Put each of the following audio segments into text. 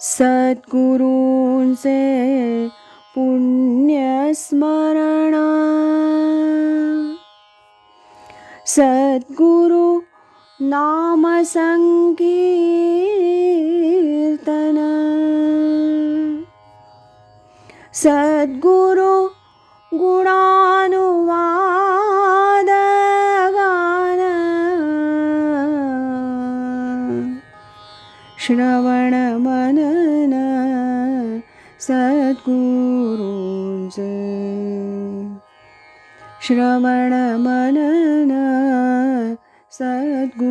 सद्गुरूंचे पुण्यस्मरण, सद्गुरु नाम संकीर्तन, सद्गुरु गुणानुवाद गान, श्रवण मनन सद्गुरूंचे, श्रवण मनन सद्गुरूंचे.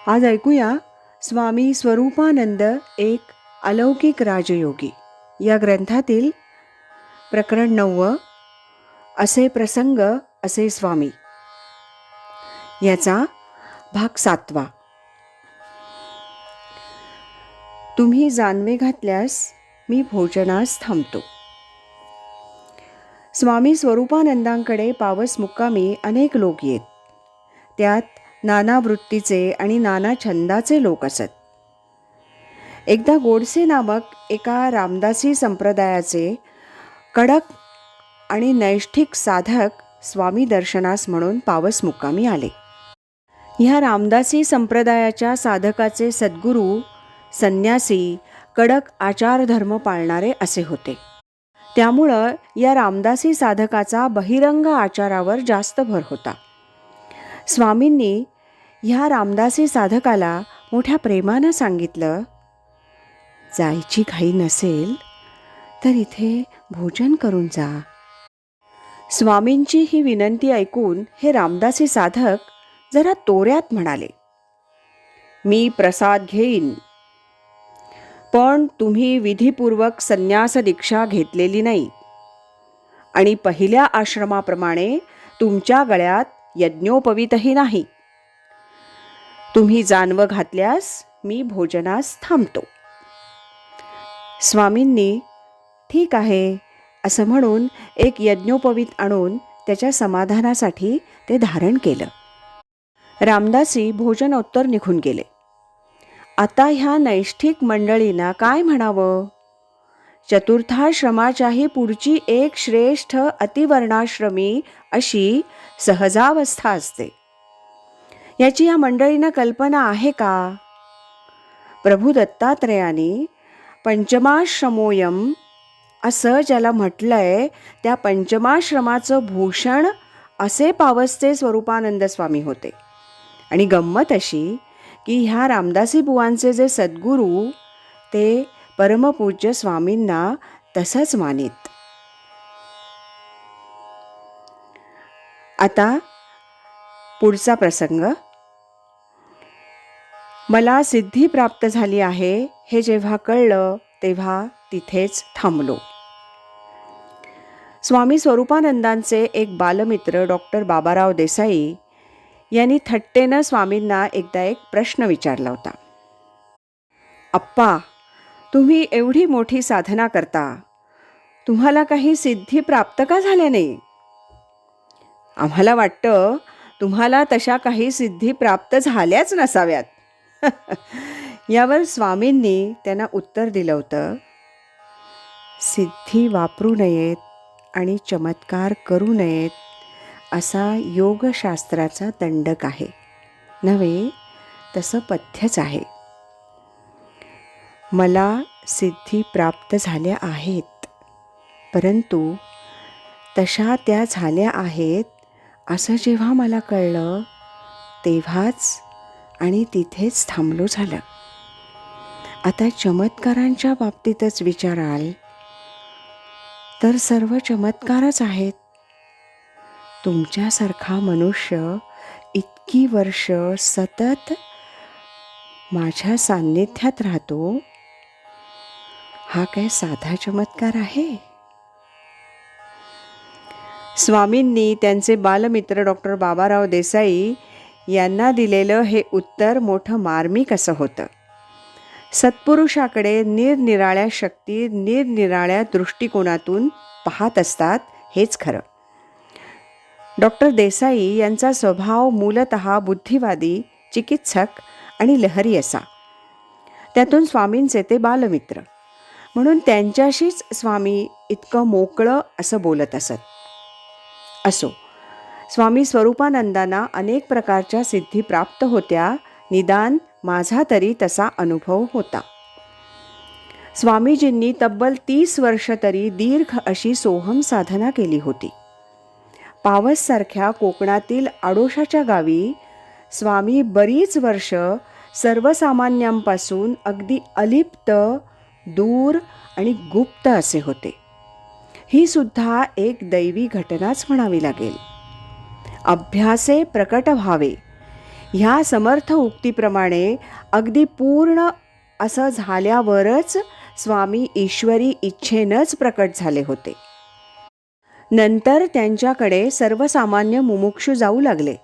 आज ऐकूया स्वामी स्वरूपानंद एक अलौकिक राजयोगी या ग्रंथातील प्रकरण 9 असे प्रसंग असे स्वामी याचा भाग 7. तुम्ही जानवे घातल्यास मी भोजनास थांबतो. स्वामी स्वरूपानंदांकडे पावस मुक्कामी अनेक लोक येत. त्यात नाना वृत्तीचे आणि नाना छंदाचे लोक असत. एकदा गोडसे नामक एका रामदासी संप्रदायाचे कडक आणि नैष्ठिक साधक स्वामी दर्शनास म्हणून पावस मुक्कामी आले. ह्या रामदासी संप्रदायाच्या साधकाचे सद्गुरू संन्यासी कडक आचारधर्म पाळणारे असे होते. त्यामुळं या रामदासी साधकाचा बहिरंग आचारावर जास्त भर होता. स्वामींनी ह्या रामदासी साधकाला मोठ्या प्रेमानं सांगितलं, जायची घाई नसेल तर इथे भोजन करून जा. स्वामींची ही विनंती ऐकून हे रामदासी साधक जरा तोऱ्यात म्हणाले, मी प्रसाद घेईन, पण तुम्ही विधिपूर्वक संन्यास दीक्षा घेतलेली नाही आणि पहिल्या आश्रमाप्रमाणे तुमच्या गळ्यात यज्ञोपवीतही नाही. तुम्ही जानवं घातल्यास मी भोजनास थांबतो. स्वामींनी ठीक आहे असं म्हणून एक यज्ञोपवीत आणून त्याच्या समाधानासाठी ते धारण केलं. रामदासी भोजनोत्तर निघून गेले. आता ह्या नैष्ठिक मंडळींना काय म्हणावं? चतुर्थाश्रमाच्याही पुढची एक श्रेष्ठ अतिवर्णाश्रमी अशी सहजावस्था असते. याची या मंडळींना कल्पना आहे का? प्रभू दत्तात्रेयांनी पंचमाश्रमोयम असं ज्याला म्हटलंय त्या पंचमाश्रमाचं भूषण असे पावसचे स्वरूपानंद स्वामी होते. आणि गंमत अशी की ह्या रामदासी बुवांचे जे सद्गुरू ते परमपूज्य स्वामींना तसंच मानित. आता पुढचा प्रसंग. मला सिद्धी प्राप्त झाली आहे हे जेव्हा कळलं तेव्हा तिथेच थांबलो. स्वामी स्वरूपानंदांचे एक बालमित्र डॉक्टर बाबाराव देसाई यांनी थट्टेनं स्वामींना एकदा एक प्रश्न विचारला होता. अप्पा, तुम्ही एवढी मोठी साधना करता, तुम्हाला काही सिद्धी प्राप्त का झाल्या नाही? आम्हाला वाटतं तुम्हाला तशा काही सिद्धी प्राप्त झाल्याच नसाव्यात. यावर स्वामींनी त्यांना उत्तर दिलं होतं, सिद्धी वापरू नयेत आणि चमत्कार करू नयेत असा योगशास्त्राचा दंडक आहे, नव्हे तसं पथ्यच आहे. मला सिद्धी प्राप्त झाल्या आहेत, परंतु तशा त्या झाल्या आहेत असं जेव्हा मला कळलं तेव्हाच आणि तिथेच थांबलो झालं. आता चमत्कारांच्या बाबतीतच विचाराल तर सर्व चमत्कारच आहेत. तुमच्यासारखा मनुष्य इतकी वर्ष सतत माझ्या सान्निध्यात राहतो, हा काय साधा चमत्कार आहे? स्वामींनी त्यांचे बालमित्र डॉक्टर बाबाराव देसाई यांना दिलेलं हे उत्तर मोठं मार्मिक असं होतं. सत्पुरुषाकडे निरनिराळ्या शक्ती निरनिराळ्या दृष्टिकोनातून पाहत असतात हेच खरं. डॉक्टर देसाई यांचा स्वभाव मूलतः बुद्धिवादी, चिकित्सक आणि लहरी असा. त्यातून स्वामींचे ते बालमित्र म्हणून त्यांच्याशीच स्वामी इतकं मोकळं असं बोलत असत. असो, स्वामी स्वरूपानंदांना अनेक प्रकारच्या सिद्धी प्राप्त होत्या, निदान माझा तरी तसा अनुभव होता. स्वामीजींनी तब्बल 30 वर्ष तरी दीर्घ अशी सोहम साधना केली होती. पावससारख्या कोकणातील आडोशाच्या गावी स्वामी बरीच वर्ष सर्वसामान्यांपासून अगदी अलिप्त, दूर आणि गुप्त असे होते. ही सुद्धा एक दैवी घटनाच म्हणावी लागेल. अभ्यासे प्रकट व्हावे ह्या समर्थ उक्तीप्रमाणे अगदी पूर्ण असं झाल्यावरच स्वामी ईश्वरी इच्छेनंच प्रकट झाले होते. नंतर त्यांच्याकडे सर्वसामान्य मुमुक्षू जाऊ लागले.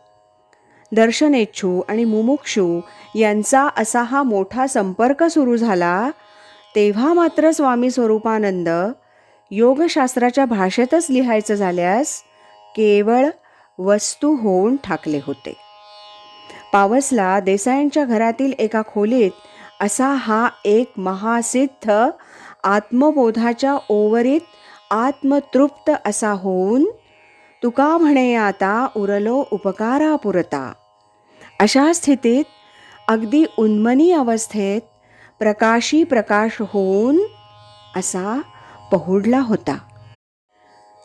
दर्शनेच्छू आणि मुमुक्षू यांचा असा हा मोठा संपर्क सुरू झाला, तेव्हा मात्र स्वामी स्वरूपानंद योगशास्त्राच्या भाषेतच लिहायचं झाल्यास केवळ वस्तू होऊन ठाकले होते. पावसला देसायांच्या घरातील एका खोलीत असा हा एक महासिद्ध आत्मबोधाच्या ओवरीत आत्मतृप्त असा होऊन, तुका म्हणे आता उरलो उपकारा पुरता, अशा स्थितीत अगदी उन्मनी अवस्थेत प्रकाशी प्रकाश होऊन असा पहुडला होता.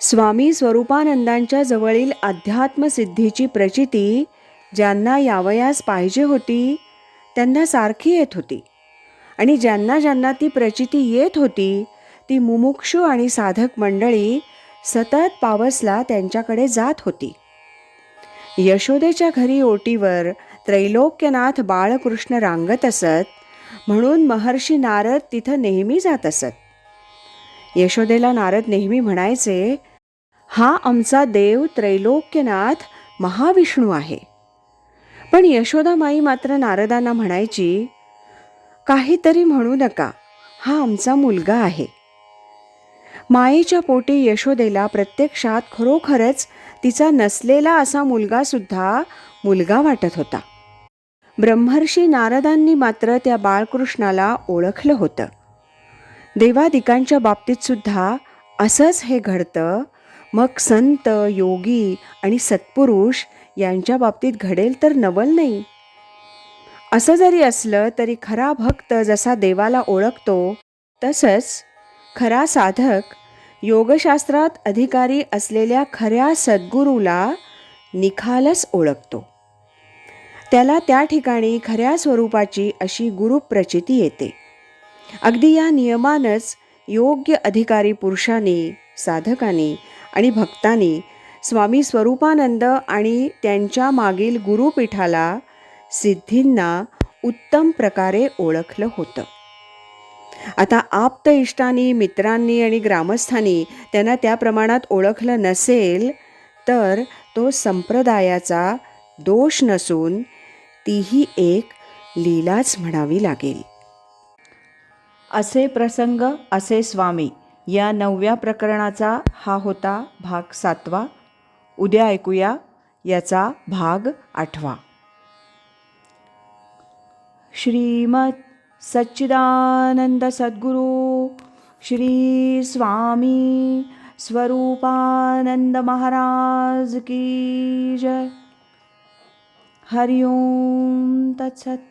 स्वामी स्वरूपानंदांच्या जवळील अध्यात्मसिद्धीची प्रचिती ज्यांना यावयास पाहिजे होती त्यांना सारखी येत होती, आणि ज्यांना ज्यांना ती प्रचिती येत होती ती मुमुक्षू आणि साधक मंडळी सतत पावसला त्यांच्याकडे जात होती. यशोदेच्या घरी ओटीवर त्रैलोक्यनाथ बाळकृष्ण रांगत असत, म्हणून महर्षी नारद तिथं नेहमी जात असत. यशोदेला नारद नेहमी म्हणायचे, हा आमचा देव त्रैलोक्यनाथ महाविष्णू आहे. पण यशोदामाई मात्र नारदांना म्हणायची, काहीतरी म्हणू नका, हा आमचा मुलगा आहे. मायेच्या पोटी यशोदेला प्रत्यक्षात खरोखरच तिचा नसलेला असा मुलगा सुद्धा मुलगा वाटत होता. ब्रह्मर्षी नारदांनी मात्र त्या बाळकृष्णाला ओळखलं होतं. देवादिकांच्या बाबतीत सुद्धा असंच हे घडतं, मग संत, योगी आणि सत्पुरुष यांच्या बाबतीत घडेल तर नवल नाही. असं जरी असलं तरी खरा भक्त जसा देवाला ओळखतो, तसंच खरा साधक योगशास्त्रात अधिकारी असलेल्या खऱ्या सद्गुरूला निखालस ओळखतो. त्याला त्या ठिकाणी खऱ्या स्वरूपाची अशी गुरुप्रचिती येते. अगदी या नियमानंच योग्य अधिकारी पुरुषांनी, साधकांनी आणि भक्तांनी स्वामी स्वरूपानंद आणि त्यांच्या मागील गुरुपीठाला, सिद्धींना उत्तम प्रकारे ओळखलं होतं. आता आप्त इष्टांनी, मित्रांनी आणि ग्रामस्थांनी त्यांना त्या प्रमाणात ओळखलं नसेल तर तो संप्रदायाचा दोष नसून तीही एक लीलाच म्हणावी लागेल. असे प्रसंग असे स्वामी या 9व्या प्रकरणाचा हा होता भाग 7वा. उद्या ऐकूया याचा भाग 8वा. श्रीमद सच्चिदानंद सद्गुरु श्री स्वामी स्वरूपानंद महाराज की जय. हरि ओम तत्सत.